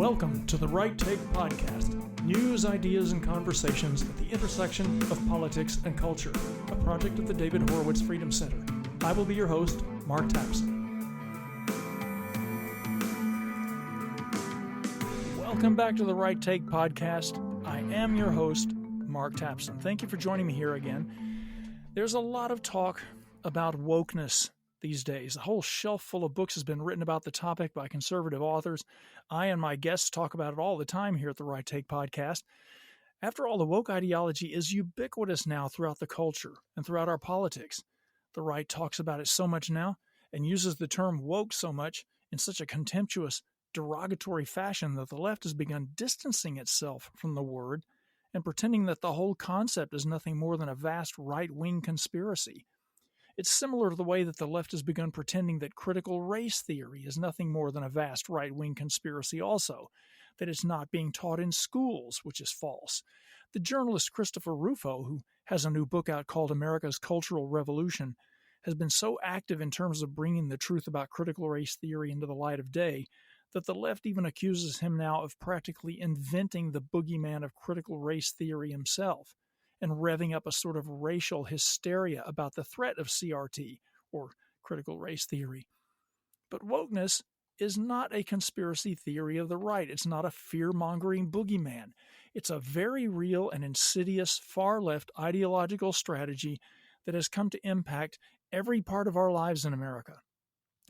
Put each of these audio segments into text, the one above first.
Welcome to the Right Take Podcast, news, ideas, and conversations at the intersection of politics and culture, a project of the David Horowitz Freedom Center. I will be your host, Mark Tapson. Welcome back to the Right Take Podcast. I am your host, Mark Tapson. Thank you for joining me here again. There's a lot of talk about wokeness these days. A whole shelf full of books has been written about the topic by conservative authors. I and my guests talk about it all the time here at the Right Take Podcast. After all, the woke ideology is ubiquitous now throughout the culture and throughout our politics. The right talks about it so much now and uses the term woke so much in such a contemptuous, derogatory fashion that the left has begun distancing itself from the word and pretending that the whole concept is nothing more than a vast right-wing conspiracy. It's similar to the way that the left has begun pretending that critical race theory is nothing more than a vast right-wing conspiracy also, that it's not being taught in schools, which is false. The journalist Christopher Rufo, who has a new book out called America's Cultural Revolution, has been so active in terms of bringing the truth about critical race theory into the light of day that the left even accuses him now of practically inventing the boogeyman of critical race theory himself, and revving up a sort of racial hysteria about the threat of CRT, or critical race theory. But wokeness is not a conspiracy theory of the right. It's not a fear-mongering boogeyman. It's a very real and insidious far-left ideological strategy that has come to impact every part of our lives in America.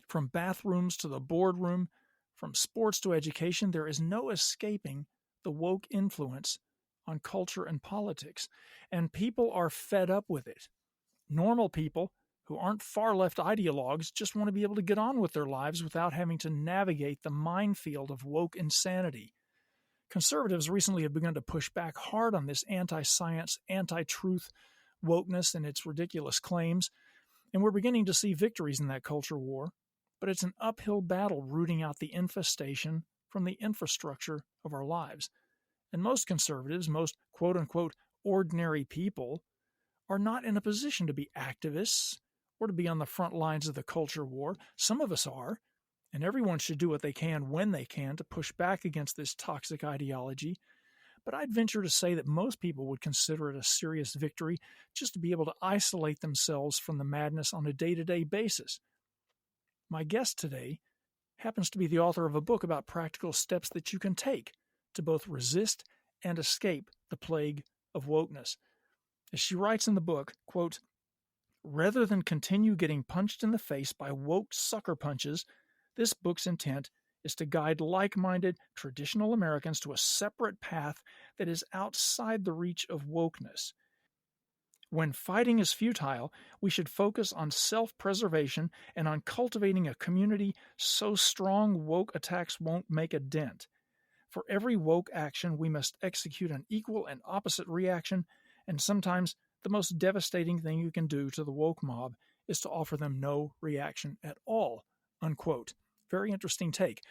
From bathrooms to the boardroom, from sports to education, there is no escaping the woke influence on culture and politics, and people are fed up with it. Normal people who aren't far-left ideologues just want to be able to get on with their lives without having to navigate the minefield of woke insanity. Conservatives recently have begun to push back hard on this anti-science, anti-truth wokeness and its ridiculous claims, and we're beginning to see victories in that culture war, but it's an uphill battle rooting out the infestation from the infrastructure of our lives. And most conservatives, most quote-unquote ordinary people, are not in a position to be activists or to be on the front lines of the culture war. Some of us are, and everyone should do what they can when they can to push back against this toxic ideology. But I'd venture to say that most people would consider it a serious victory just to be able to isolate themselves from the madness on a day-to-day basis. My guest today happens to be the author of a book about practical steps that you can take to both resist and escape the plague of wokeness. As she writes in the book, quote, "Rather than continue getting punched in the face by woke sucker punches, this book's intent is to guide like-minded traditional Americans to a separate path that is outside the reach of wokeness. When fighting is futile, we should focus on self-preservation and on cultivating a community so strong woke attacks won't make a dent. For every woke action, we must execute an equal and opposite reaction, and sometimes the most devastating thing you can do to the woke mob is to offer them no reaction at all." Unquote. Very interesting take.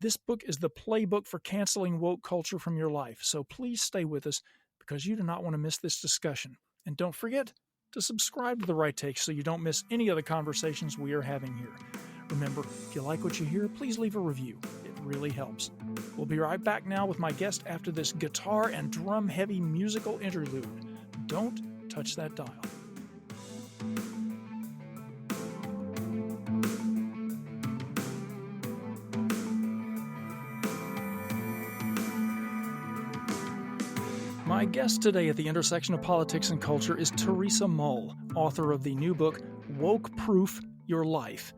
This book is the playbook for canceling woke culture from your life, so please stay with us because you do not want to miss this discussion. And don't forget to subscribe to The Right Take so you don't miss any of the conversations we are having here. Remember, if you like what you hear, please leave a review. It really helps. We'll be right back now with my guest after this guitar and drum-heavy musical interlude. Don't touch that dial. My guest today at the intersection of politics and culture is Teresa Mull, author of the new book, Woke Proof Your Life.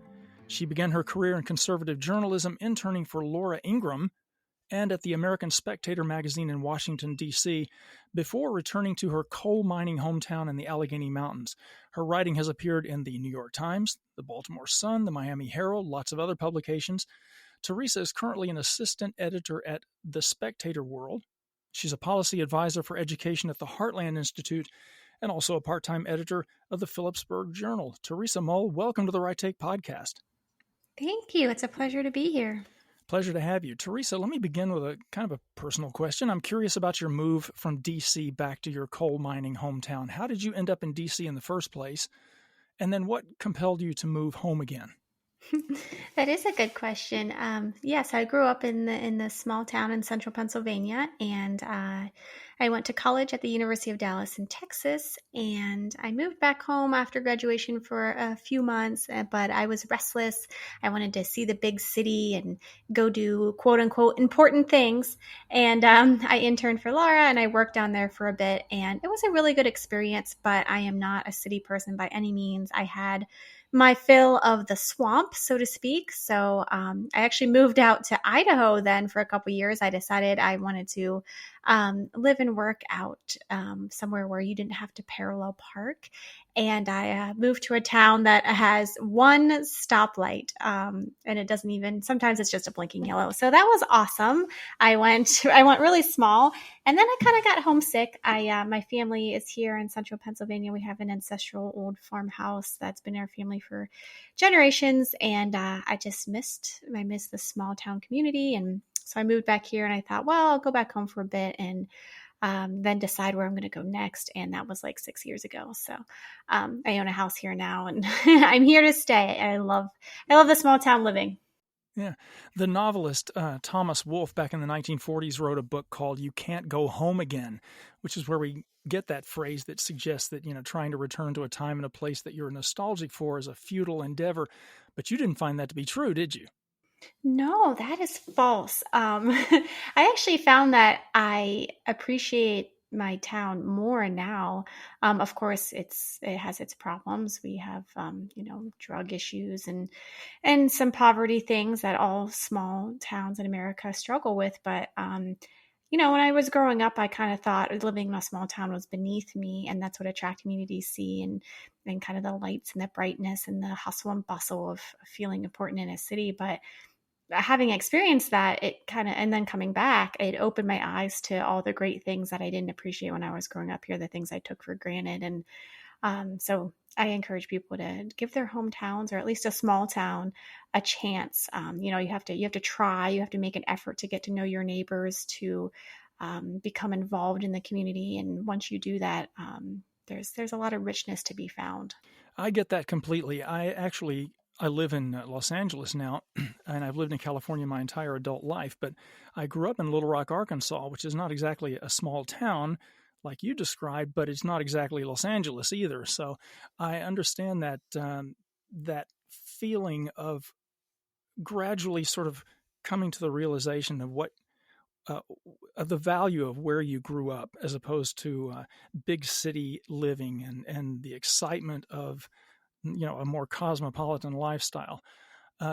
She began her career in conservative journalism, interning for Laura Ingraham and at the American Spectator magazine in Washington, D.C., before returning to her coal mining hometown in the Allegheny Mountains. Her writing has appeared in the New York Times, the Baltimore Sun, the Miami Herald, lots of other publications. Teresa is currently an assistant editor at the Spectator World. She's a policy advisor for education at the Heartland Institute and also a part-time editor of the Phillipsburg Journal. Teresa Mull, welcome to the Right Take Podcast. Thank you. It's a pleasure to be here. Pleasure to have you. Teresa, let me begin with a kind of a personal question. I'm curious about your move from D.C. back to your coal mining hometown. How did you end up in D.C. in the first place? And then what compelled you to move home again? That is a good question. Yes, I grew up in the small town in central Pennsylvania, and I went to college at the University of Dallas in Texas. And I moved back home after graduation for a few months, but I was restless. I wanted to see the big city and go do quote unquote important things. And I interned for Laura, and I worked down there for a bit, and it was a really good experience. But I am not a city person by any means. I had my fill of the swamp, so to speak. So I actually moved out to Idaho then for a couple years. I decided I wanted to live and work out somewhere where you didn't have to parallel park. And I moved to a town that has one stoplight, and it doesn't even. Sometimes it's just a blinking yellow. So that was awesome. I went really small, and then I kind of got homesick. My family is here in central Pennsylvania. We have an ancestral old farmhouse that's been in our family for generations, and I missed the small town community, and so I moved back here, and I thought, well, I'll go back home for a bit and then decide where I'm going to go next. And that was like 6 years ago. So I own a house here now, and I'm here to stay. I love the small town living. Yeah. The novelist Thomas Wolfe back in the 1940s wrote a book called You Can't Go Home Again, which is where we get that phrase that suggests that, trying to return to a time and a place that you're nostalgic for is a futile endeavor. But you didn't find that to be true, did you? No, that is false. I actually found that I appreciate my town more now. Of course, it has its problems. We have, drug issues and some poverty things that all small towns in America struggle with. But when I was growing up, I kind of thought living in a small town was beneath me, and that's what attracted me to DC and kind of the lights and the brightness and the hustle and bustle of feeling important in a city. But having experienced that, it kind of, and then coming back, it opened my eyes to all the great things that I didn't appreciate when I was growing up here, the things I took for granted. And so I encourage people to give their hometowns, or at least a small town, a chance. You have to try, you have to make an effort to get to know your neighbors, to become involved in the community. And once you do that, there's a lot of richness to be found. I get that completely. I live in Los Angeles now, and I've lived in California my entire adult life, but I grew up in Little Rock, Arkansas, which is not exactly a small town like you described, but it's not exactly Los Angeles either. So I understand that feeling of gradually sort of coming to the realization of of the value of where you grew up, as opposed to big city living and the excitement of a more cosmopolitan lifestyle.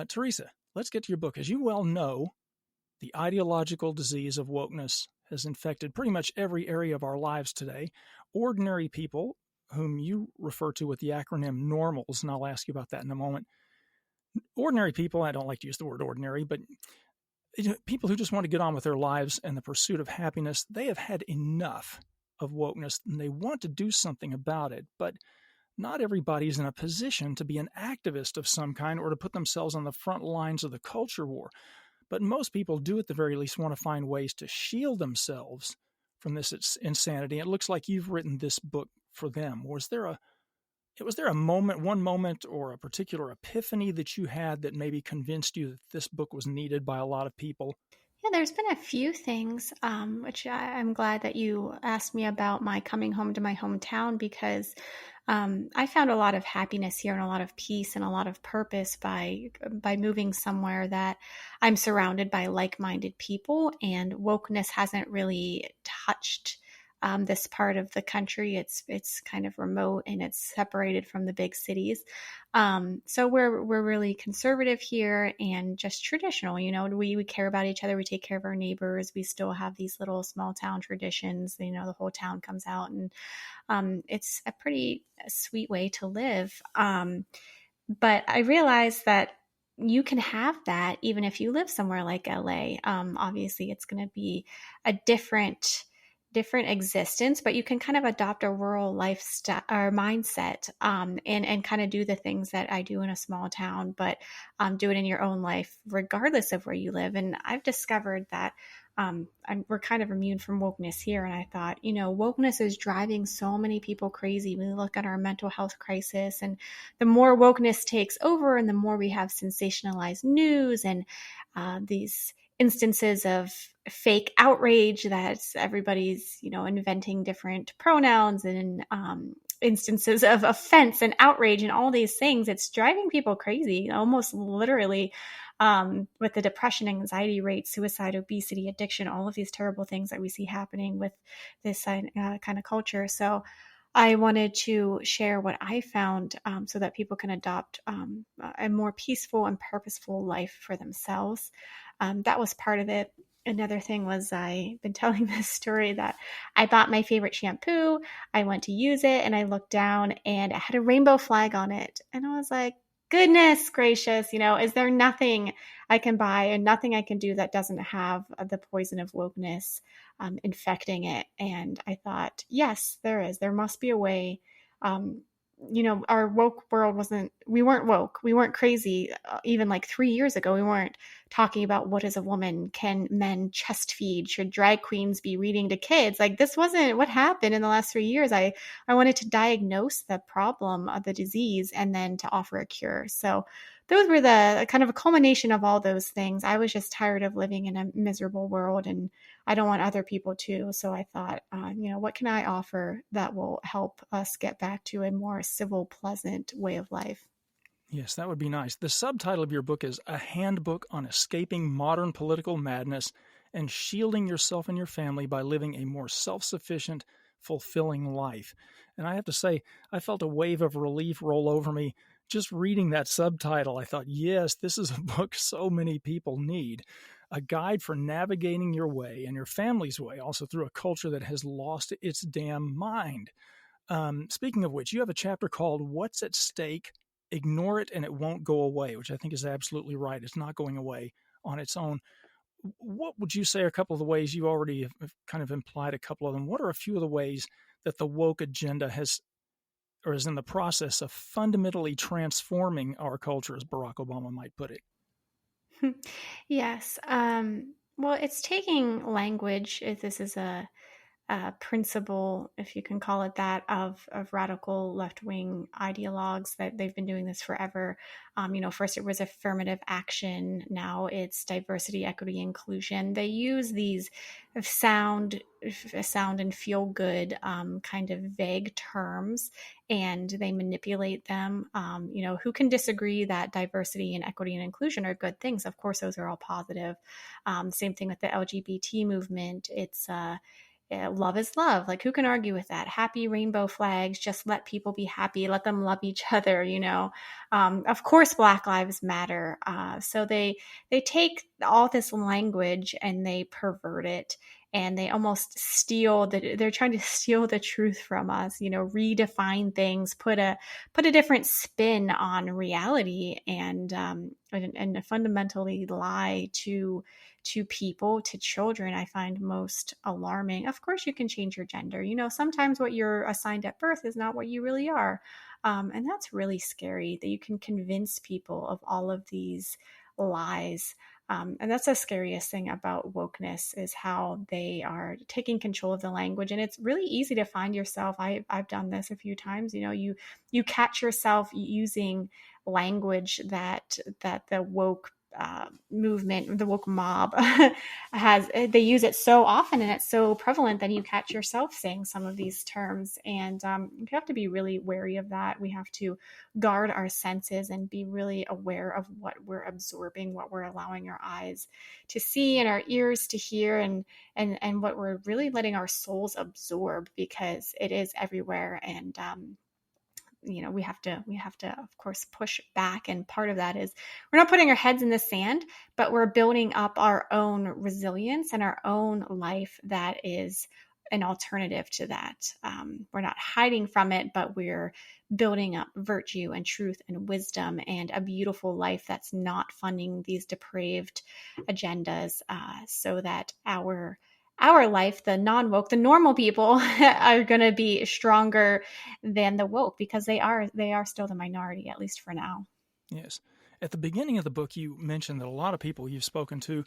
Teresa, let's get to your book. As you well know, the ideological disease of wokeness has infected pretty much every area of our lives today. Ordinary people, whom you refer to with the acronym normals, and I'll ask you about that in a moment. Ordinary people, I don't like to use the word ordinary, but people who just want to get on with their lives and the pursuit of happiness, they have had enough of wokeness, and they want to do something about it. But not everybody's in a position to be an activist of some kind or to put themselves on the front lines of the culture war. But most people do, at the very least, want to find ways to shield themselves from this insanity. It looks like you've written this book for them. Was there a moment, one moment, or a particular epiphany that you had that maybe convinced you that this book was needed by a lot of people? Yeah, there's been a few things, which I'm glad that you asked me about my coming home to my hometown, because I found a lot of happiness here and a lot of peace and a lot of purpose by moving somewhere that I'm surrounded by like-minded people, and wokeness hasn't really touched this part of the country. It's kind of remote, and it's separated from the big cities. So we're really conservative here and just traditional. We care about each other. We take care of our neighbors. We still have these little small town traditions. The whole town comes out, and it's a pretty sweet way to live. But I realized that you can have that even if you live somewhere like LA. Obviously, it's going to be a different different existence, but you can kind of adopt a rural lifestyle or mindset, and kind of do the things that I do in a small town, but do it in your own life, regardless of where you live. And I've discovered that we're kind of immune from wokeness here. And I thought, wokeness is driving so many people crazy. We look at our mental health crisis, and the more wokeness takes over and the more we have sensationalized news and these instances of fake outrage that everybody's, inventing different pronouns and instances of offense and outrage and all these things. It's driving people crazy, almost literally, with the depression, anxiety rates, suicide, obesity, addiction, all of these terrible things that we see happening with this kind of culture. So I wanted to share what I found, so that people can adopt a more peaceful and purposeful life for themselves. That was part of it. Another thing was, I've been telling this story that I bought my favorite shampoo. I went to use it and I looked down and it had a rainbow flag on it. And I was like, goodness gracious, is there nothing I can buy and nothing I can do that doesn't have the poison of wokeness infecting it? And I thought, yes, there is. There must be a way. Our woke world we weren't woke. We weren't crazy. Even like 3 years ago, we weren't talking about what is a woman, can men chest feed, should drag queens be reading to kids. Like, this wasn't what happened in the last 3 years. I wanted to diagnose the problem of the disease and then to offer a cure. So those were the kind of a culmination of all those things. I was just tired of living in a miserable world, and I don't want other people to. So I thought, what can I offer that will help us get back to a more civil, pleasant way of life? Yes, that would be nice. The subtitle of your book is A Handbook on Escaping Modern Political Madness and Shielding Yourself and Your Family by Living a More Self-Sufficient, Fulfilling Life. And I have to say, I felt a wave of relief roll over me just reading that subtitle. I thought, yes, this is a book so many people need. A guide for navigating your way and your family's way, also through a culture that has lost its damn mind. Speaking of which, you have a chapter called What's at Stake? Ignore it and it won't go away, which I think is absolutely right. It's not going away on its own. What would you say are a couple of the ways you already have kind of implied a couple of them? What are a few of the ways that the woke agenda has or is in the process of fundamentally transforming our culture, as Barack Obama might put it? Yes. Well, it's taking language, if this is a principle, if you can call it that, of radical left wing ideologues that they've been doing this forever. First it was affirmative action, now it's diversity, equity, inclusion. They use these sound and feel good kind of vague terms, and they manipulate them. Who can disagree that diversity and equity and inclusion are good things? Of course, those are all positive. Same thing with the LGBT movement. It's love is love. Like, who can argue with that? Happy rainbow flags. Just let people be happy. Let them love each other. Of course, Black Lives Matter. So they take all this language and they pervert it, and they almost they're trying to steal the truth from us, redefine things, put a different spin on reality, and fundamentally lie to people, to children. I find most alarming. Of course, you can change your gender. Sometimes what you're assigned at birth is not what you really are. And that's really scary, that you can convince people of all of these lies. And that's the scariest thing about wokeness, is how they are taking control of the language. And it's really easy to find yourself. I've done this a few times. You catch yourself using language that the woke movement, the woke mob they use it so often, and it's so prevalent that you catch yourself saying some of these terms. And you have to be really wary of that. We have to guard our senses and be really aware of what we're absorbing, what we're allowing our eyes to see and our ears to hear, and what we're really letting our souls absorb, because it is everywhere. And we have to of course push back, and part of that is we're not putting our heads in the sand, but we're building up our own resilience and our own life that is an alternative to that. We're not hiding from it, but we're building up virtue and truth and wisdom and a beautiful life that's not funding these depraved agendas, so that our our life, the non-woke, the normal people are going to be stronger than the woke because they are still the minority, at least for now. Yes. At the beginning of the book, you mentioned that a lot of people you've spoken to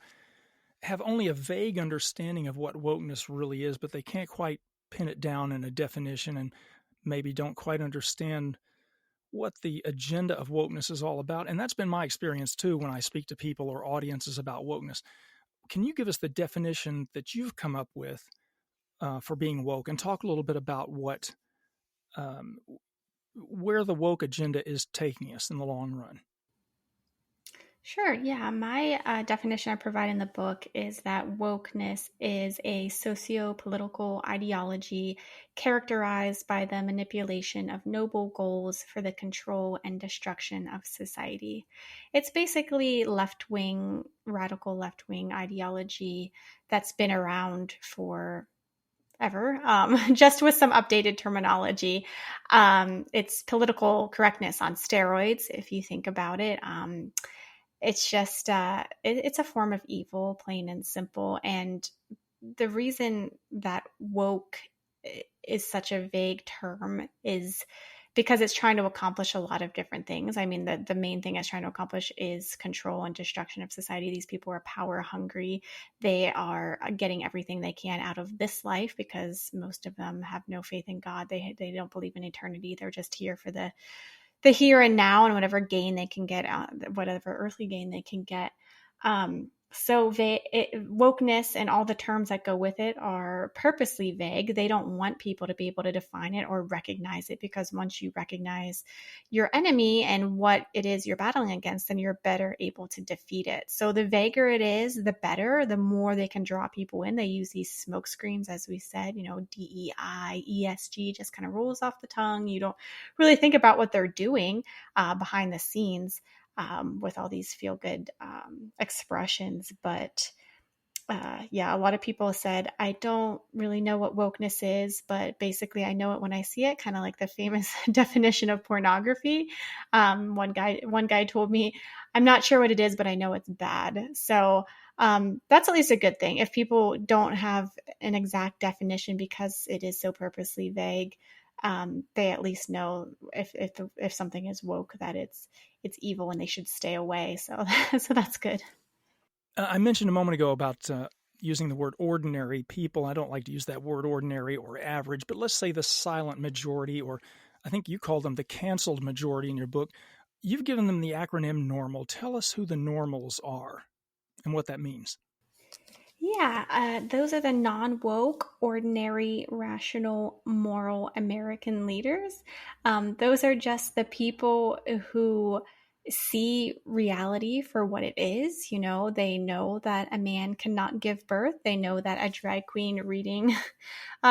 have only a vague understanding of what wokeness really is, but they can't quite pin it down in a definition and maybe don't quite understand what the agenda of wokeness is all about. And that's been my experience too when I speak to people or audiences about wokeness. Can you give us the definition that you've come up with for being woke, and talk a little bit about what um, where the woke agenda is taking us in the long run? Sure. Yeah. My definition I provide in the book is that wokeness is a socio political ideology characterized by the manipulation of noble goals for the control and destruction of society. It's basically left wing, radical left wing ideology that's been around for ever, just with some updated terminology. It's political correctness on steroids, if you think about it. It's just it's a form of evil, plain and simple. And the reason that woke is such a vague term is because it's trying to accomplish a lot of different things. I mean, the main thing it's trying to accomplish is control and destruction of society. These people are power hungry. They are getting everything they can out of this life because most of them have no faith in God. They don't believe in eternity. They're just here for the here and now and whatever gain they can get out, whatever earthly gain they can get. Wokeness and all the terms that go with it are purposely vague. They don't want people to be able to define it or recognize it, because once you recognize your enemy and what it is you're battling against, then you're better able to defeat it. So the vaguer it is, the better, the more they can draw people in. They use these smoke screens, as we said, DEI, ESG just kind of rolls off the tongue. You don't really think about what they're doing behind the scenes. With all these feel good expressions. But yeah, a lot of people said, I don't really know what wokeness is, but basically I know it when I see it, kind of like the famous definition of pornography. One guy told me, I'm not sure what it is, but I know it's bad. So that's at least a good thing. If people don't have an exact definition because it is so purposely vague, they at least know if something is woke, that it's evil and they should stay away. So so that's good. I mentioned a moment ago about using the word ordinary people. I don't like to use that word ordinary or average, but let's say the silent majority, or I think you call them the canceled majority in your book. You've given them the acronym NORMAL. Tell us who the normals are and what that means. Yeah, those are the non-woke, ordinary, rational, moral American leaders. Those are just the people who see reality for what it is. They know that a man cannot give birth. They know that a drag queen reading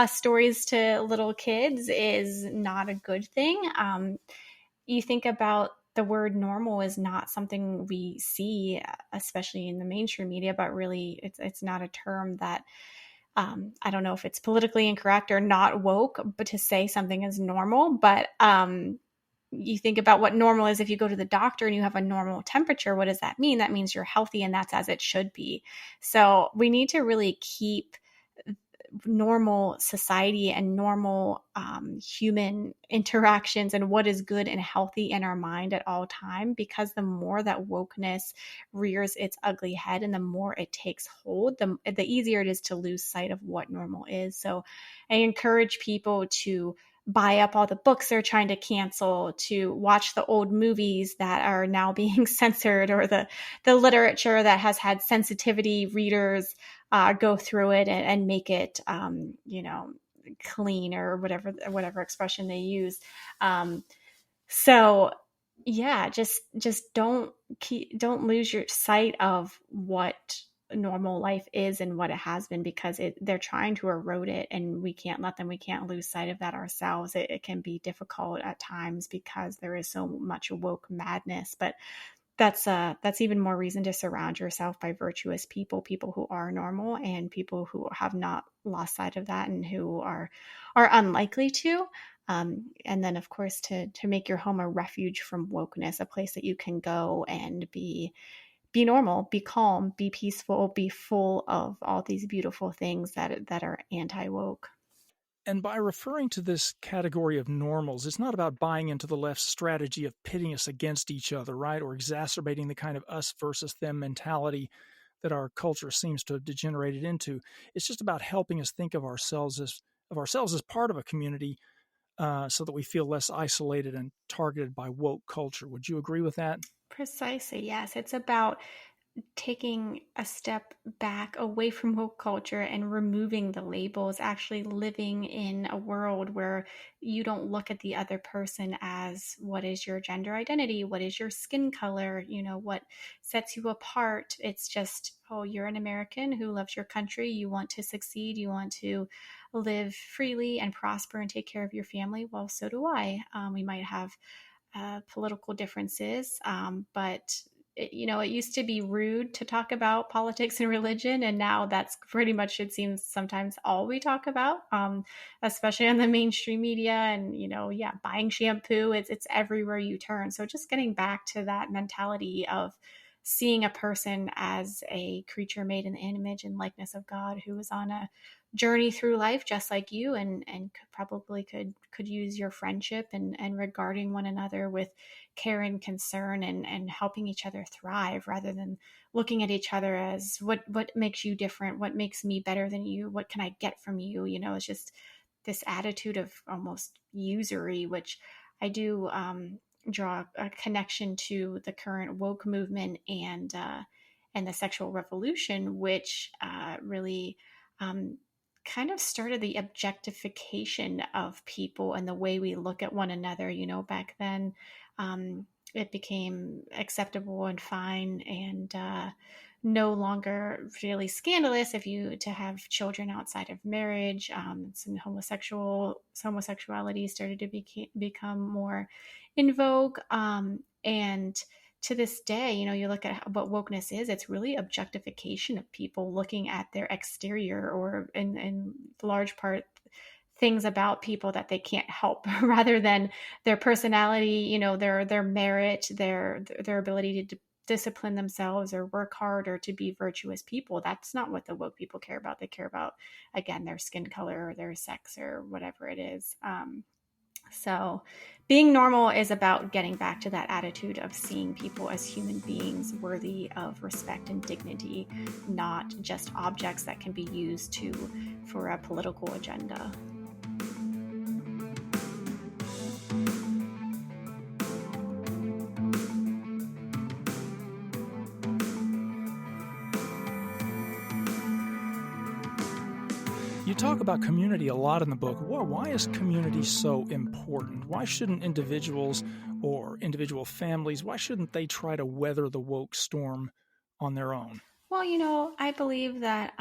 stories to little kids is not a good thing. You think about the word normal is not something we see, especially in the mainstream media, but really it's not a term that I don't know if it's politically incorrect or not woke, but to say something is normal. But you think about what normal is. If you go to the doctor and you have a normal temperature, what does that mean? That means you're healthy, and that's as it should be. So we need to really keep normal society and normal human interactions and what is good and healthy in our mind at all time, because the more that wokeness rears its ugly head and the more it takes hold, the easier it is to lose sight of what normal is. So I encourage people to buy up all the books they're trying to cancel, to watch the old movies that are now being censored, or the literature that has had sensitivity readers go through it and make it, clean, or whatever expression they use. So yeah, just don't lose your sight of what normal life is and what it has been, because they're trying to erode it, and we can't let them. We can't lose sight of that ourselves. It can be difficult at times because there is so much woke madness, but that's even more reason to surround yourself by virtuous people who are normal, and people who have not lost sight of that and who are unlikely to. And then, of course, to make your home a refuge from wokeness, a place that you can go and be be normal, be calm, be peaceful, be full of all these beautiful things that are anti-woke. And by referring to this category of normals, it's not about buying into the left's strategy of pitting us against each other, right? Or exacerbating the kind of us versus them mentality that our culture seems to have degenerated into. It's just about helping us think of ourselves as part of a community, so that we feel less isolated and targeted by woke culture. Would you agree with that? Precisely, yes. It's about taking a step back away from woke culture and removing the labels, actually living in a world where you don't look at the other person as what is your gender identity, what is your skin color, what sets you apart. It's just, oh, you're an American who loves your country, you want to succeed, you want to live freely and prosper and take care of your family. Well, so do I. We might have political differences, but it used to be rude to talk about politics and religion, and now that's pretty much, it seems, sometimes all we talk about, especially on the mainstream media. And yeah, buying shampoo, it's everywhere you turn. So just getting back to that mentality of seeing a person as a creature made in the image and likeness of God, who is on a journey through life just like you, and could use your friendship and regarding one another with care and concern, and helping each other thrive, rather than looking at each other as what makes you different, what makes me better than you, what can I get from you. It's just this attitude of almost usury, which I do draw a connection to the current woke movement and the sexual revolution, which really kind of started the objectification of people and the way we look at one another. Back then, it became acceptable and fine, and no longer really scandalous if you to have children outside of marriage. Some homosexuality started to become more in vogue, and to this day, you look at what wokeness is, it's really objectification of people, looking at their exterior, or in large part things about people that they can't help, rather than their personality, their merit, their ability to discipline themselves or work hard or to be virtuous people. That's not what the woke people care about. They care about, again, their skin color or their sex or whatever it is. So being normal is about getting back to that attitude of seeing people as human beings worthy of respect and dignity, not just objects that can be used for a political agenda. You talk about community a lot in the book. Why is community so important? Why shouldn't individuals or individual families, why shouldn't they try to weather the woke storm on their own? Well, I believe that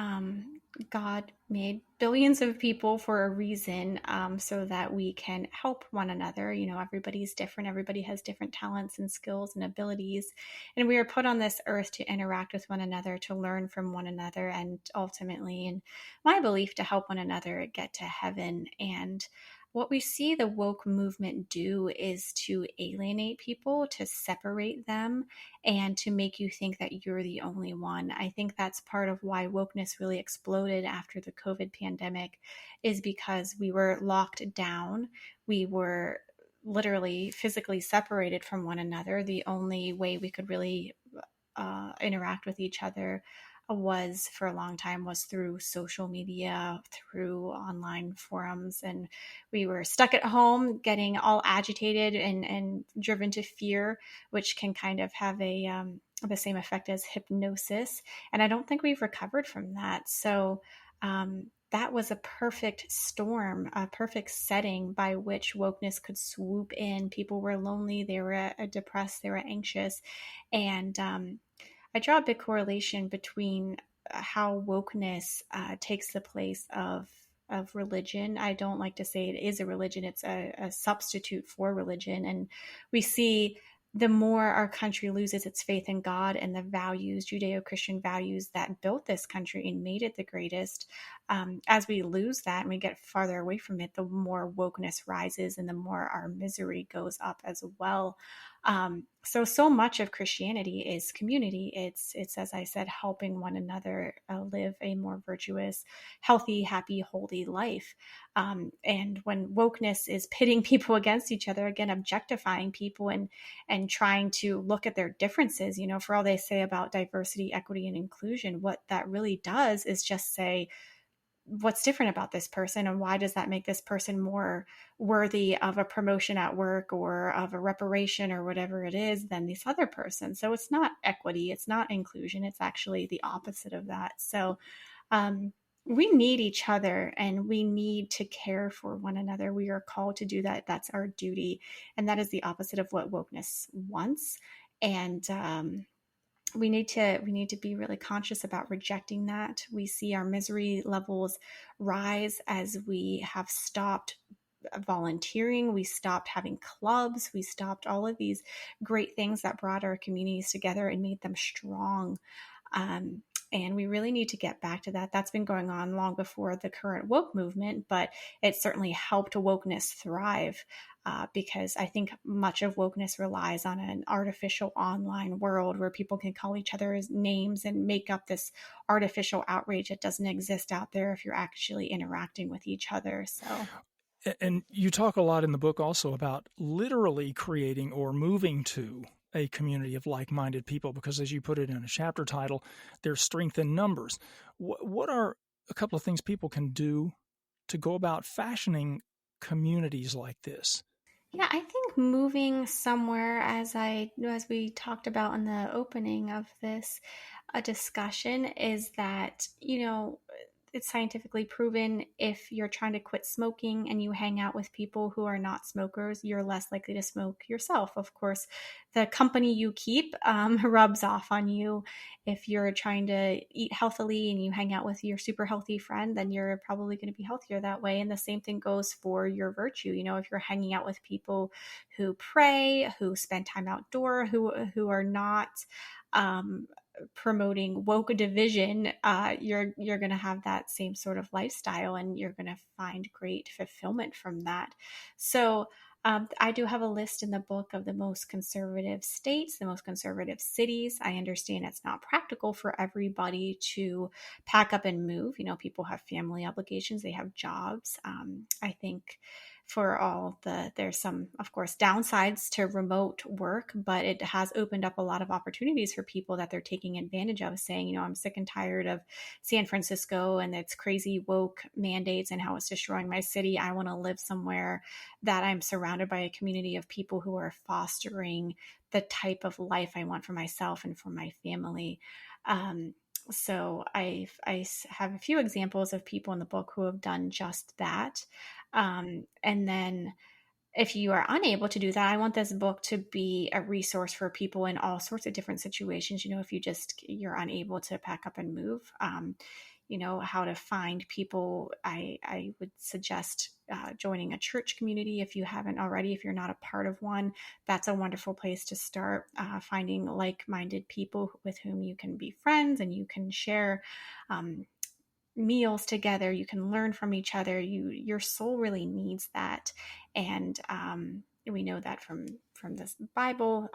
God made billions of people for a reason, so that we can help one another. Everybody's different. Everybody has different talents and skills and abilities. And we are put on this earth to interact with one another, to learn from one another, and ultimately, in my belief, to help one another get to heaven. And what we see the woke movement do is to alienate people, to separate them, and to make you think that you're the only one. I think that's part of why wokeness really exploded after the COVID pandemic, is because we were locked down. We were literally physically separated from one another. The only way we could really interact with each other was, for a long time, was through social media, through online forums, and we were stuck at home getting all agitated and driven to fear, which can kind of have the same effect as hypnosis. And I don't think we've recovered from that. So that was a perfect storm, a perfect setting by which wokeness could swoop in. People were lonely, they were depressed, they were anxious, and I draw a big correlation between how wokeness takes the place of religion. I don't like to say it is a religion; it's a substitute for religion. And we see the more our country loses its faith in God and the values, Judeo-Christian values that built this country and made it the greatest, as we lose that and we get farther away from it, the more wokeness rises and the more our misery goes up as well. So much of Christianity is community. It's as I said, helping one another live a more virtuous, healthy, happy, holy life. And when wokeness is pitting people against each other, again, objectifying people and trying to look at their differences, for all they say about diversity, equity, and inclusion, what that really does is just say, what's different about this person, and why does that make this person more worthy of a promotion at work or of a reparation or whatever it is than this other person. So it's not equity, it's not inclusion, it's actually the opposite of that. So um, we need each other, and we need to care for one another. We are called to do that. That's our duty, and that is the opposite of what wokeness wants. And we need to be really conscious about rejecting that. We see our misery levels rise as we have stopped volunteering, we stopped having clubs, we stopped all of these great things that brought our communities together and made them strong. um, and we really need to get back to that. That's been going on long before the current woke movement, but it certainly helped wokeness thrive, because I think much of wokeness relies on an artificial online world where people can call each other's names and make up this artificial outrage that doesn't exist out there if you're actually interacting with each other. So And you talk a lot in the book also about literally creating or moving to a community of like-minded people, because as you put it in a chapter title, there's strength in numbers. What are a couple of things people can do to go about fashioning communities like this? yeah, I think moving somewhere, as we talked about in the opening of this discussion, is that it's scientifically proven if you're trying to quit smoking and you hang out with people who are not smokers, you're less likely to smoke yourself. Of course, the company you keep rubs off on you. If you're trying to eat healthily and you hang out with your super healthy friend, then you're probably going to be healthier that way. And the same thing goes for your virtue. If you're hanging out with people who pray, who spend time outdoor, who are not um, promoting woke division, you're going to have that same sort of lifestyle, and you're going to find great fulfillment from that. So I do have a list in the book of the most conservative states, the most conservative cities. I understand it's not practical for everybody to pack up and move. People have family obligations, they have jobs. I think there's some, of course, downsides to remote work, but it has opened up a lot of opportunities for people that they're taking advantage of, saying, I'm sick and tired of San Francisco and its crazy woke mandates and how it's destroying my city. I want to live somewhere that I'm surrounded by a community of people who are fostering the type of life I want for myself and for my family. So I have a few examples of people in the book who have done just that. And then if you are unable to do that, I want this book to be a resource for people in all sorts of different situations. If you're unable to pack up and move, how to find people. I would suggest joining a church community if you haven't already. If you're not a part of one, that's a wonderful place to start, finding like-minded people with whom you can be friends and you can share meals together. You can learn from each other. Your soul really needs that. And we know that from this Bible,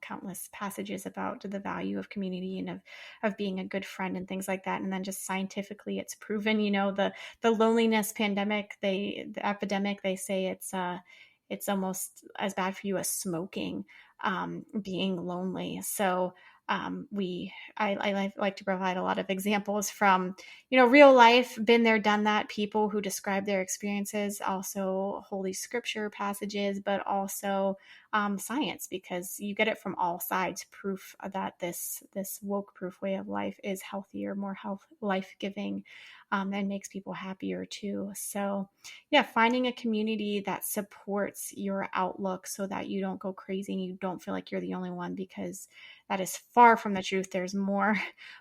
countless passages about the value of community and of being a good friend and things like that. And then just scientifically, it's proven, the loneliness the epidemic, they say it's almost as bad for you as smoking, being lonely. So I like to provide a lot of examples from, real life, been there, done that, people who describe their experiences, also Holy Scripture passages, but also science, because you get it from all sides, proof that this woke proof way of life is healthier, more life-giving, and makes people happier too. So yeah, finding a community that supports your outlook so that you don't go crazy and you don't feel like you're the only one, because that is far from the truth. There's more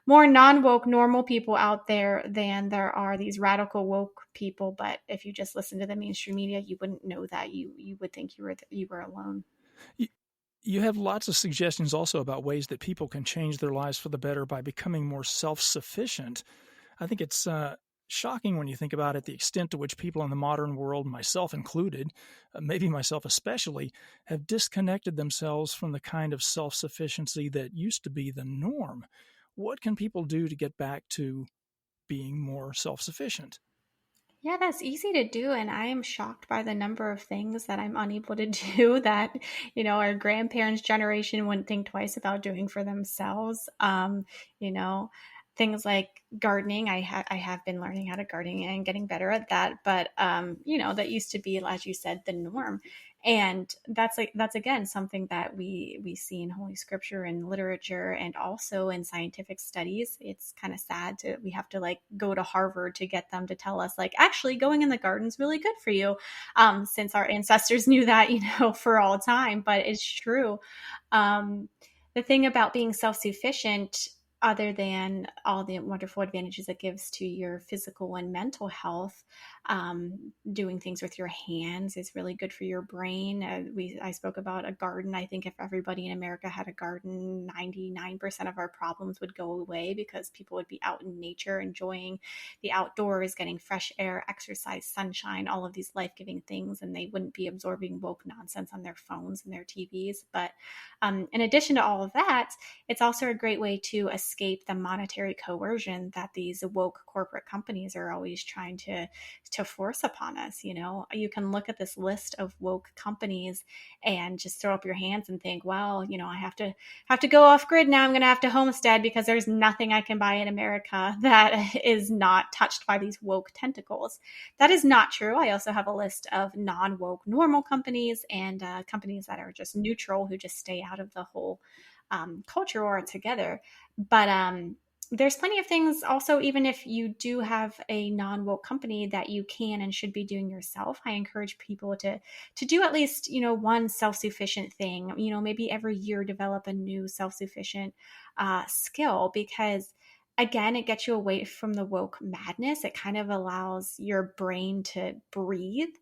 non-woke normal people out there than there are these radical woke people. But if you just listen to the mainstream media, you wouldn't know that. You would think you were alone. You have lots of suggestions also about ways that people can change their lives for the better by becoming more self-sufficient. I think it's shocking when you think about it, the extent to which people in the modern world, myself included, maybe myself especially, have disconnected themselves from the kind of self-sufficiency that used to be the norm. What can people do to get back to being more self-sufficient? Yeah, that's easy to do. And I am shocked by the number of things that I'm unable to do that, our grandparents' generation wouldn't think twice about doing for themselves. You know, things like gardening. I have been learning how to garden and getting better at that. But, that used to be, as you said, the norm. And that's again something that we see in Holy Scripture and literature and also in scientific studies. It's kind of sad to we have to like go to Harvard to get them to tell us like actually going in the garden's really good for you, since our ancestors knew that for all time. But it's true. Um, the thing about being self sufficient, other than all the wonderful advantages it gives to your physical and mental health, doing things with your hands is really good for your brain. I spoke about a garden. I think if everybody in America had a garden, 99% of our problems would go away because people would be out in nature, enjoying the outdoors, getting fresh air, exercise, sunshine, all of these life-giving things, and they wouldn't be absorbing woke nonsense on their phones and their TVs. But in addition to all of that, it's also a great way to escape the monetary coercion that these woke corporate companies are always trying to force upon us. You can look at this list of woke companies and just throw up your hands and think, well, I have to go off grid now. I'm going to have to homestead because there's nothing I can buy in America that is not touched by these woke tentacles. That is not true. I also have a list of non-woke normal companies and companies that are just neutral, who just stay out of the whole culture altogether. But there's plenty of things also, even if you do have a non-woke company, that you can and should be doing yourself. I encourage people to do at least, one self-sufficient thing, maybe every year develop a new self-sufficient skill, because again, it gets you away from the woke madness. It kind of allows your brain to breathe.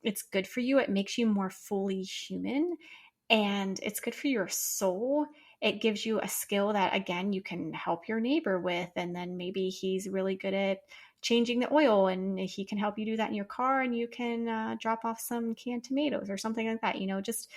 It's good for you. It makes you more fully human, and it's good for your soul. It gives you a skill that, again, you can help your neighbor with. And then maybe he's really good at changing the oil and he can help you do that in your car, and you can drop off some canned tomatoes or something like that. Just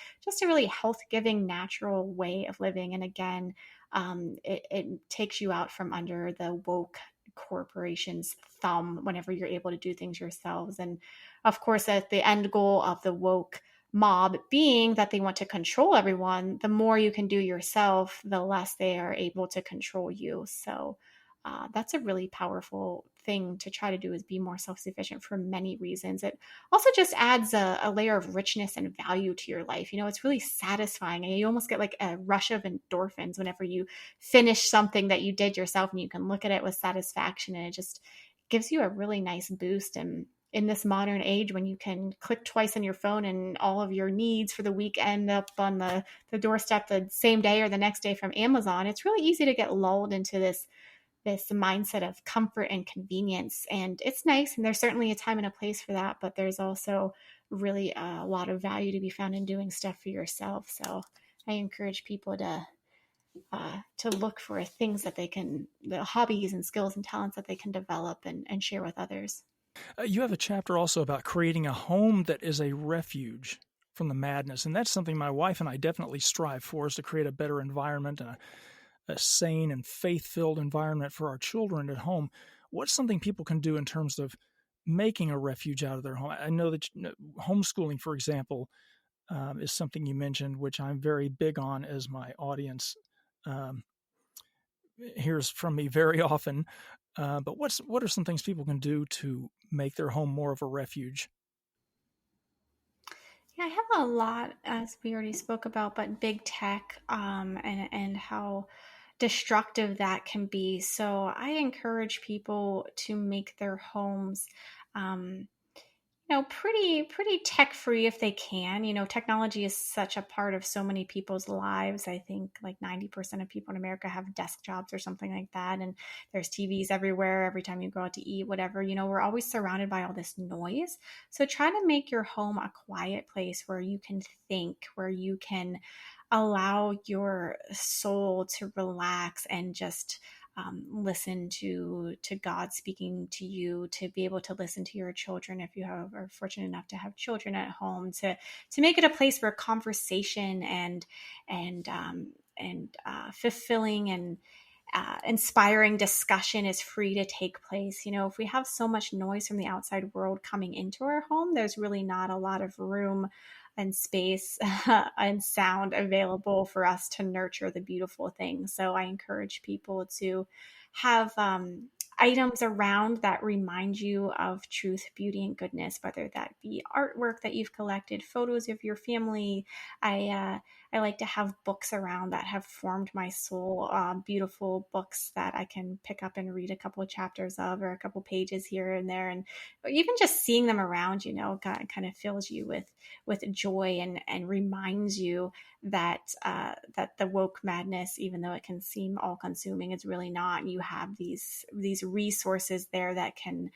a really health giving, natural way of living. And again, it takes you out from under the woke corporation's thumb whenever you're able to do things yourselves. And of course, at the end goal of the woke mob being that they want to control everyone, the more you can do yourself, the less they are able to control you. So that's a really powerful thing to try to do, is be more self-sufficient for many reasons. It also just adds a layer of richness and value to your life. It's really satisfying, and you almost get like a rush of endorphins whenever you finish something that you did yourself, and you can look at it with satisfaction, and it just gives you a really nice boost. And in this modern age, when you can click twice on your phone and all of your needs for the week end up on the doorstep the same day or the next day from Amazon, it's really easy to get lulled into this mindset of comfort and convenience. And it's nice, and there's certainly a time and a place for that, but there's also really a lot of value to be found in doing stuff for yourself. So I encourage people to look for things that the hobbies and skills and talents that they can develop and share with others. You have a chapter also about creating a home that is a refuge from the madness, and that's something my wife and I definitely strive for, is to create a better environment and a sane and faith-filled environment for our children at home. What's something people can do in terms of making a refuge out of their home? I know that homeschooling, for example, is something you mentioned, which I'm very big on, as my audience hears from me very often. But what are some things people can do to make their home more of a refuge? Yeah, I have a lot, as we already spoke about, but big tech, and how destructive that can be. So I encourage people to make their homes, um, pretty tech free if they can. Technology is such a part of so many people's lives. I think like 90% of people in America have desk jobs or something like that. And there's TVs everywhere every time you go out to eat, whatever. We're always surrounded by all this noise. So try to make your home a quiet place where you can think, where you can allow your soul to relax and just listen to God speaking to you, to be able to listen to your children if you are fortunate enough to have children at home, to make it a place where conversation and fulfilling and inspiring discussion is free to take place. If we have so much noise from the outside world coming into our home, there's really not a lot of room and space and sound available for us to nurture the beautiful things. So I encourage people to have items around that remind you of truth, beauty, and goodness, whether that be artwork that you've collected, photos of your family. I like to have books around that have formed my soul, beautiful books that I can pick up and read a couple of chapters of, or a couple pages here and there. And even just seeing them around, kind of fills you with joy and reminds you that the woke madness, even though it can seem all consuming, is really not. And you have these resources there that can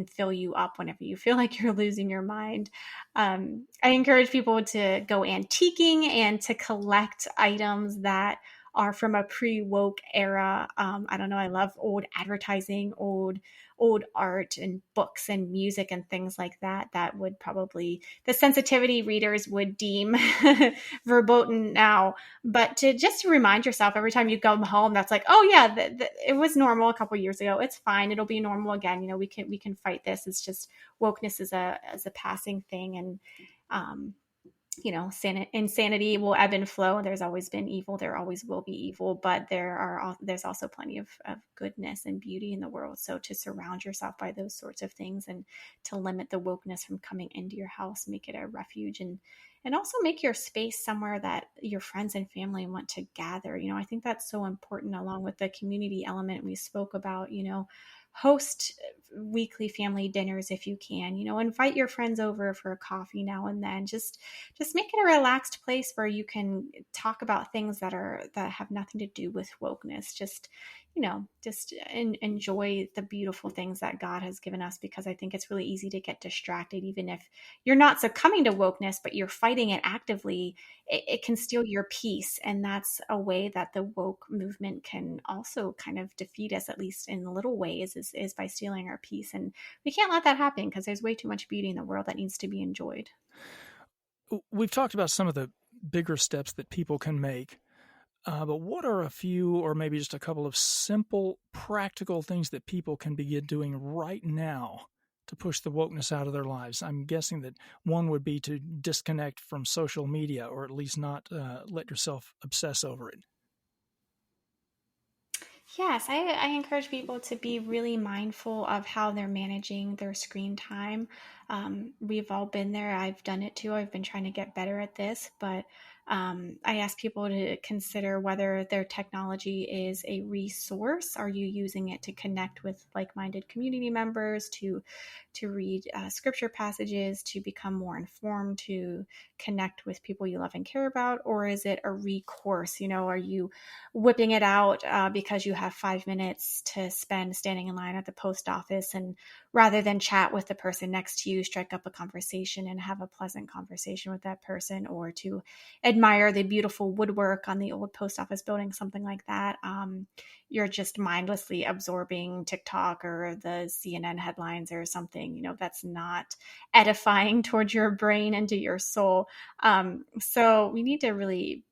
fill you up whenever you feel like you're losing your mind. I encourage people to go antiquing and to collect items that are from a pre-woke era. I don't know. I love old advertising, old art and books and music and things like that. That would probably, the sensitivity readers would deem verboten now. But to just remind yourself every time you come home, that's like, oh yeah, it was normal a couple years ago. It's fine. It'll be normal again. We can fight this. It's just wokeness is a passing thing, and insanity will ebb and flow. There's always been evil. There always will be evil, but there's also plenty of goodness and beauty in the world. So to surround yourself by those sorts of things, and to limit the wokeness from coming into your house, make it a refuge, and also make your space somewhere that your friends and family want to gather. I think that's so important, along with the community element we spoke about. Host weekly family dinners if you can. Invite your friends over for a coffee now and then. Just make it a relaxed place where you can talk about things that have nothing to do with wokeness. Just enjoy the beautiful things that God has given us, because I think it's really easy to get distracted. Even if you're not succumbing to wokeness, but you're fighting it actively, it can steal your peace. And that's a way that the woke movement can also kind of defeat us, at least in little ways, is by stealing our peace. And we can't let that happen, because there's way too much beauty in the world that needs to be enjoyed. We've talked about some of the bigger steps that people can make. But what are a few, or maybe just a couple of simple, practical things that people can begin doing right now to push the wokeness out of their lives? I'm guessing that one would be to disconnect from social media, or at least not let yourself obsess over it. Yes, I encourage people to be really mindful of how they're managing their screen time. We've all been there. I've done it too. I've been trying to get better at this, but I ask people to consider whether their technology is a resource. Are you using it to connect with like-minded community members, to read scripture passages, to become more informed, to connect with people you love and care about? Or is it a recourse? Are you whipping it out because you have 5 minutes to spend standing in line at the post office, and rather than chat with the person next to you, strike up a conversation and have a pleasant conversation with that person, or to admire the beautiful woodwork on the old post office building, something like that. You're just mindlessly absorbing TikTok or the CNN headlines or something, that's not edifying towards your brain and to your soul. So we need to really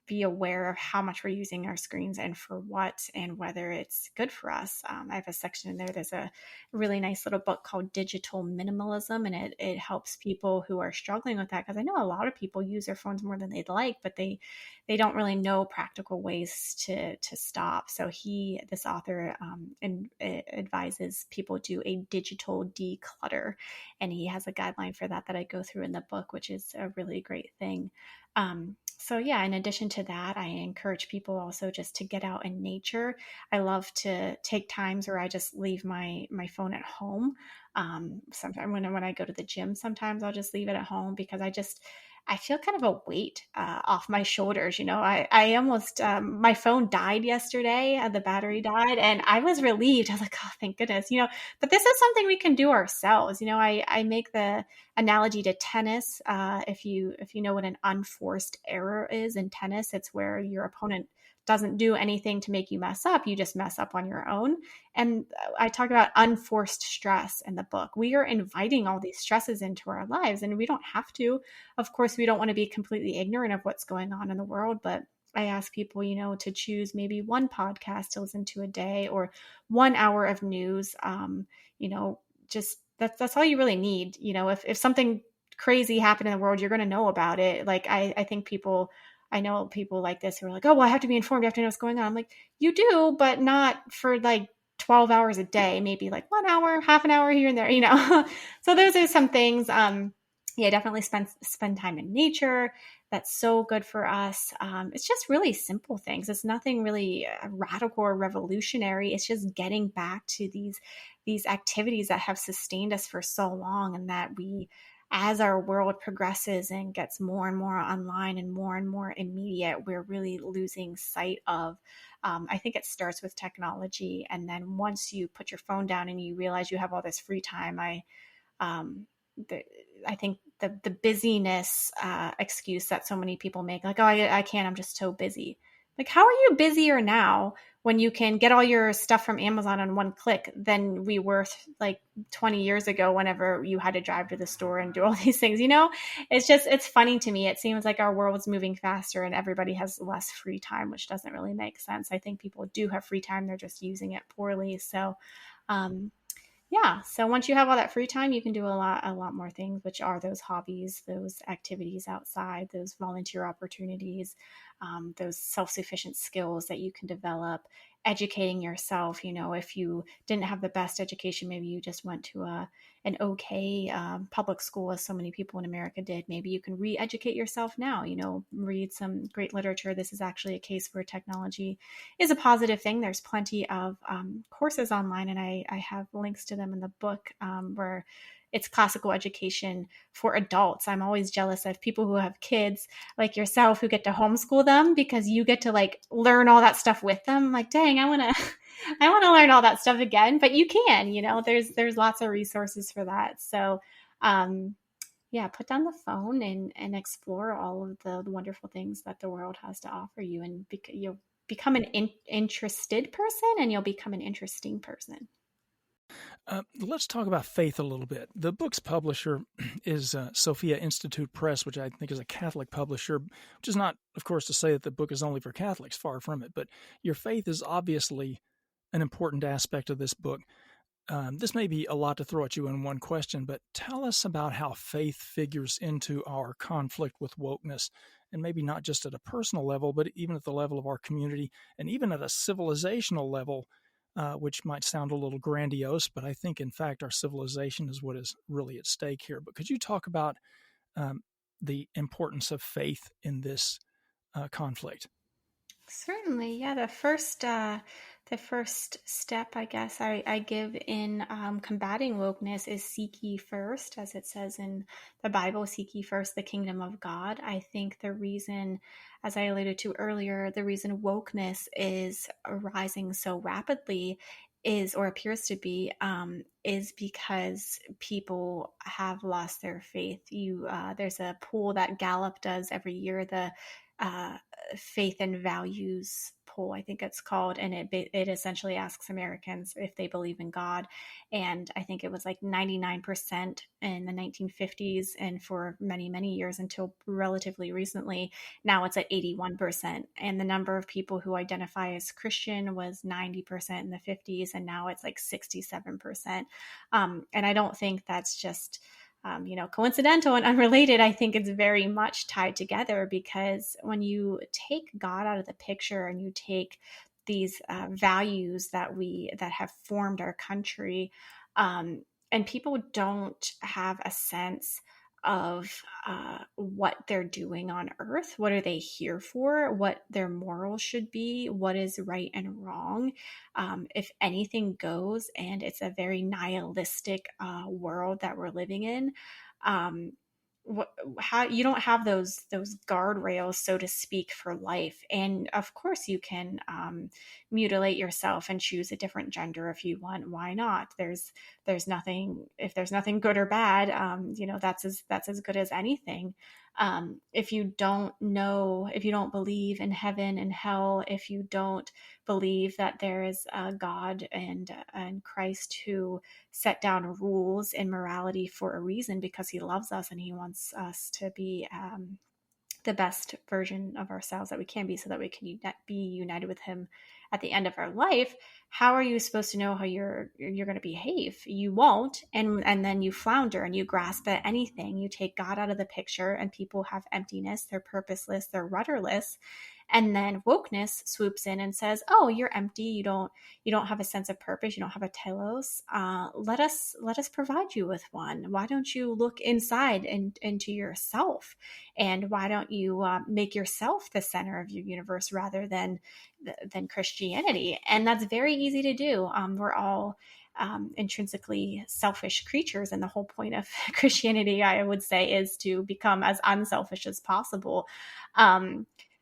be aware of how much we're using our screens and for what, and whether it's good for us. I have a section in there. There's a really nice little book called Digital Minimalism, and it helps people who are struggling with that, because I know a lot of people use their phones more than they'd like, but they don't really know practical ways to stop. So this author advises people do a digital declutter, and he has a guideline for that I go through in the book, which is a really great thing. So yeah, in addition to that, I encourage people also just to get out in nature. I love to take times where I just leave my phone at home. Sometimes when I go to the gym, sometimes I'll just leave it at home, because I feel kind of a weight off my shoulders. I almost, my phone died yesterday, the battery died, and I was relieved. I was like, oh, thank goodness, but this is something we can do ourselves. I make the analogy to tennis. If you know what an unforced error is in tennis, it's where your opponent doesn't do anything to make you mess up. You just mess up on your own. And I talk about unforced stress in the book. We are inviting all these stresses into our lives, and we don't have to. Of course, we don't want to be completely ignorant of what's going on in the world, but I ask people, to choose maybe one podcast to listen to a day or 1 hour of news. Just that's all you really need. If something crazy happened in the world, you're going to know about it. Like I think I know people like this who are like, oh, well, I have to be informed. I have to know what's going on. I'm like, you do, but not for like 12 hours a day, maybe like 1 hour, half an hour here and there. So those are some things. Yeah, definitely spend time in nature. That's so good for us. It's just really simple things. It's nothing really radical or revolutionary. It's just getting back to these activities that have sustained us for so long, and that we, as our world progresses and gets more and more online and more immediate, we're really losing sight of. I think it starts with technology, and then once you put your phone down and you realize you have all this free time, um, I think the busyness excuse that so many people make, like, oh, I can't, I'm just so busy. Like, how are you busier now when you can get all your stuff from Amazon on one click than we were like 20 years ago, whenever you had to drive to the store and do all these things? It's funny to me. It seems like our world's moving faster and everybody has less free time, which doesn't really make sense. I think people do have free time. They're just using it poorly. So, yeah. So once you have all that free time, you can do a lot more things, which are those hobbies, those activities outside, those volunteer opportunities, those self-sufficient skills that you can develop, educating yourself. If you didn't have the best education, maybe you just went to an okay public school, as so many people in America did. Maybe you can re-educate yourself now, read some great literature. This is actually a case where technology is a positive thing. There's plenty of courses online, and I have links to them in the book, where it's classical education for adults. I'm always jealous of people who have kids like yourself who get to homeschool them, because you get to like learn all that stuff with them. I'm like, dang, I want to learn all that stuff again, but you can. There's lots of resources for that. So yeah, put down the phone and explore all of the wonderful things that the world has to offer you, and you'll become an interested person, and you'll become an interesting person. Let's talk about faith a little bit. The book's publisher is Sophia Institute Press, which I think is a Catholic publisher, which is not, of course, to say that the book is only for Catholics, far from it, but your faith is obviously an important aspect of this book. This may be a lot to throw at you in one question, but tell us about how faith figures into our conflict with wokeness, and maybe not just at a personal level, but even at the level of our community, and even at a civilizational level, which might sound a little grandiose, but I think, in fact, our civilization is what is really at stake here. But could you talk about the importance of faith in this conflict? Certainly, yeah. The first step, I guess, I give in combating wokeness is seek ye first, as it says in the Bible, seek ye first the kingdom of God. I think the reason, as I alluded to earlier, the reason wokeness is rising so rapidly is, or appears to be, is because people have lost their faith. There's a poll that Gallup does every year, the uh, faith and values poll, I think it's called, and it essentially asks Americans if they believe in God. And I think it was like 99% in the 1950s, and for many years until relatively recently, now it's at 81%. And the number of people who identify as Christian was 90% in the 50s, and now it's like 67%. And I don't think that's just coincidental and unrelated. I think it's very much tied together, because when you take God out of the picture and you take these values that have formed our country, and people don't have a sense of what they're doing on earth, what are they here for, what their morals should be, what is right and wrong, if anything goes, and it's a very nihilistic world that we're living in. how you don't have those guardrails, so to speak, for life. And of course you can mutilate yourself and choose a different gender if you want. Why not? There's nothing, if there's nothing good or bad, that's as good as anything. If you don't know, if you don't believe in heaven and hell, if you don't believe that there is a God and Christ who set down rules in morality for a reason, because he loves us and he wants us to be the best version of ourselves that we can be, so that we can be united with him at the end of our life. How are you supposed to know how you're going to behave? You won't. And then you flounder and you grasp at anything. You take God out of the picture and people have emptiness. They're purposeless. They're rudderless. And then wokeness swoops in and says, "Oh, you're empty. You don't have a sense of purpose. You don't have a telos. Let us provide you with one. Why don't you look inside and into yourself? And why don't you make yourself the center of your universe rather than Christianity?" And that's very easy to do. We're all intrinsically selfish creatures, and the whole point of Christianity, I would say, is to become as unselfish as possible.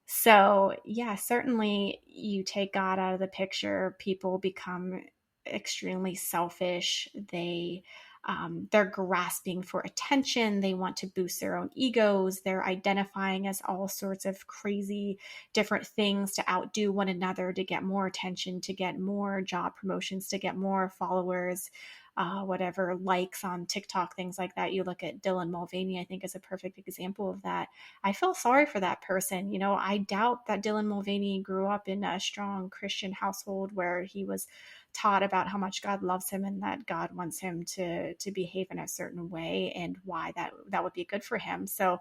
So yeah, certainly you take God out of the picture, people become extremely selfish. They're grasping for attention. They want to boost their own egos. They're identifying as all sorts of crazy different things to outdo one another, to get more attention, to get more job promotions, to get more followers, whatever, likes on TikTok, things like that. You look at Dylan Mulvaney, I think, is a perfect example of that. I feel sorry for that person. I doubt that Dylan Mulvaney grew up in a strong Christian household where he was taught about how much God loves him and that God wants him to behave in a certain way and why that would be good for him. So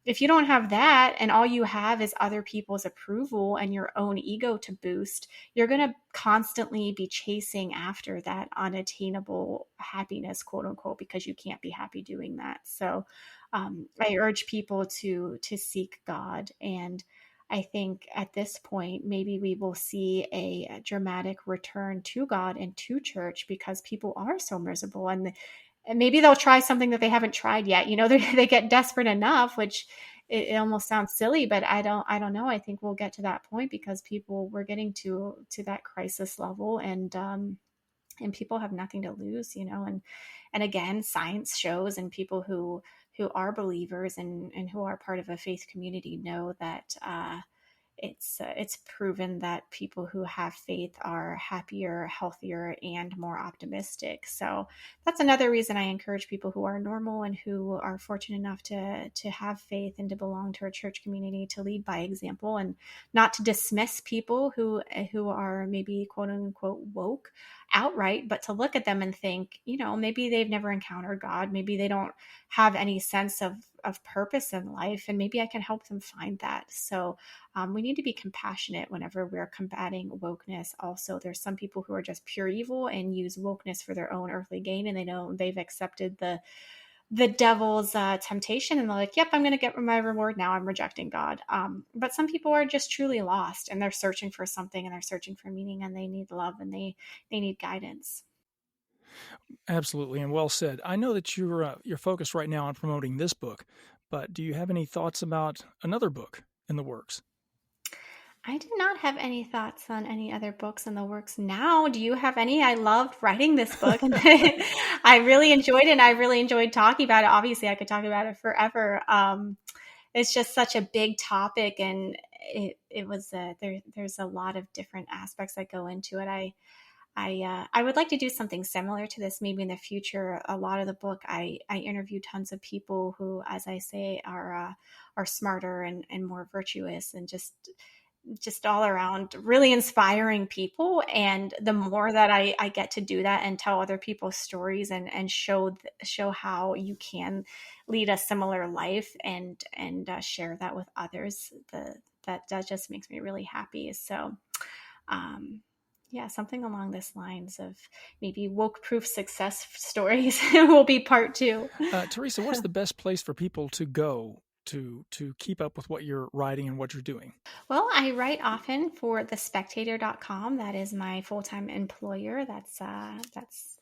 if you don't have that and all you have is other people's approval and your own ego to boost, you're going to constantly be chasing after that unattainable happiness, quote unquote, because you can't be happy doing that. So I urge people to seek God. And I think at this point, maybe we will see a dramatic return to God and to church, because people are so miserable, and maybe they'll try something that they haven't tried yet. They get desperate enough, which it almost sounds silly, but I don't know. I think we'll get to that point because we're getting to that crisis level, and people have nothing to lose, and again, science shows, and people who are believers and who are part of a faith community know that it's proven that people who have faith are happier, healthier, and more optimistic. So that's another reason I encourage people who are normal and who are fortunate enough to have faith and to belong to a church community to lead by example, and not to dismiss people who are maybe quote unquote woke outright, but to look at them and think, maybe they've never encountered God. Maybe they don't have any sense of purpose in life, and maybe I can help them find that. So we need to be compassionate whenever we're combating wokeness. Also, there's some people who are just pure evil and use wokeness for their own earthly gain, and they've accepted the devil's temptation, and they're like, "Yep, I'm going to get my reward now. I'm rejecting God." But some people are just truly lost, and they're searching for something, and they're searching for meaning, and they need love, and they need guidance. Absolutely, and well said. I know that you're focused right now on promoting this book, but do you have any thoughts about another book in the works? I do not have any thoughts on any other books in the works now. Do you have any? I loved writing this book, and I really enjoyed it, and I really enjoyed talking about it. Obviously, I could talk about it forever. It's just such a big topic, and it was there's a lot of different aspects that go into it. I would like to do something similar to this maybe in the future. A lot of the book, I interview tons of people who, as I say, are smarter and more virtuous, and just all around really inspiring people. And the more that I get to do that and tell other people's stories and show how you can lead a similar life and share that with others, that just makes me really happy. So yeah, something along this lines of maybe woke proof success stories will be part 2. Teresa, what's the best place for people to go to keep up with what you're writing and what you're doing? Well, I write often for the Spectator.com. That is my full-time employer. That's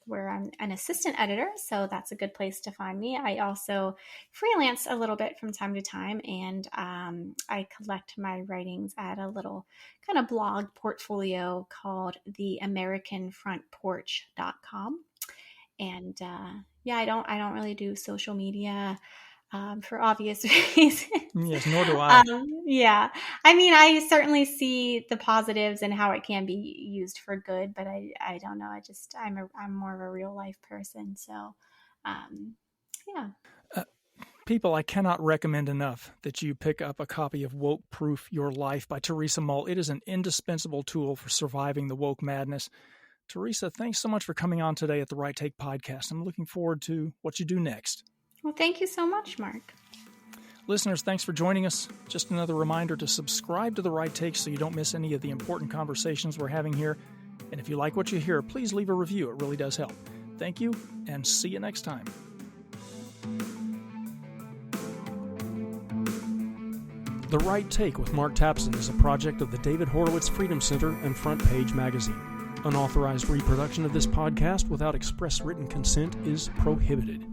where I'm an assistant editor, so that's a good place to find me. I also freelance a little bit from time to time, and I collect my writings at a little kind of blog portfolio called the AmericanFrontPorch.com. And I don't really do social media for obvious reasons. Yes, nor do I. I mean, I certainly see the positives and how it can be used for good, but I don't know. I'm more of a real life person. So, People, I cannot recommend enough that you pick up a copy of Woke Proof Your Life by Teresa Mull. It is an indispensable tool for surviving the woke madness. Teresa, thanks so much for coming on today at the Right Take Podcast. I'm looking forward to what you do next. Well, thank you so much, Mark. Listeners, thanks for joining us. Just another reminder to subscribe to The Right Take so you don't miss any of the important conversations we're having here. And if you like what you hear, please leave a review. It really does help. Thank you, and see you next time. The Right Take with Mark Tapson is a project of the David Horowitz Freedom Center and Front Page Magazine. Unauthorized reproduction of this podcast without express written consent is prohibited.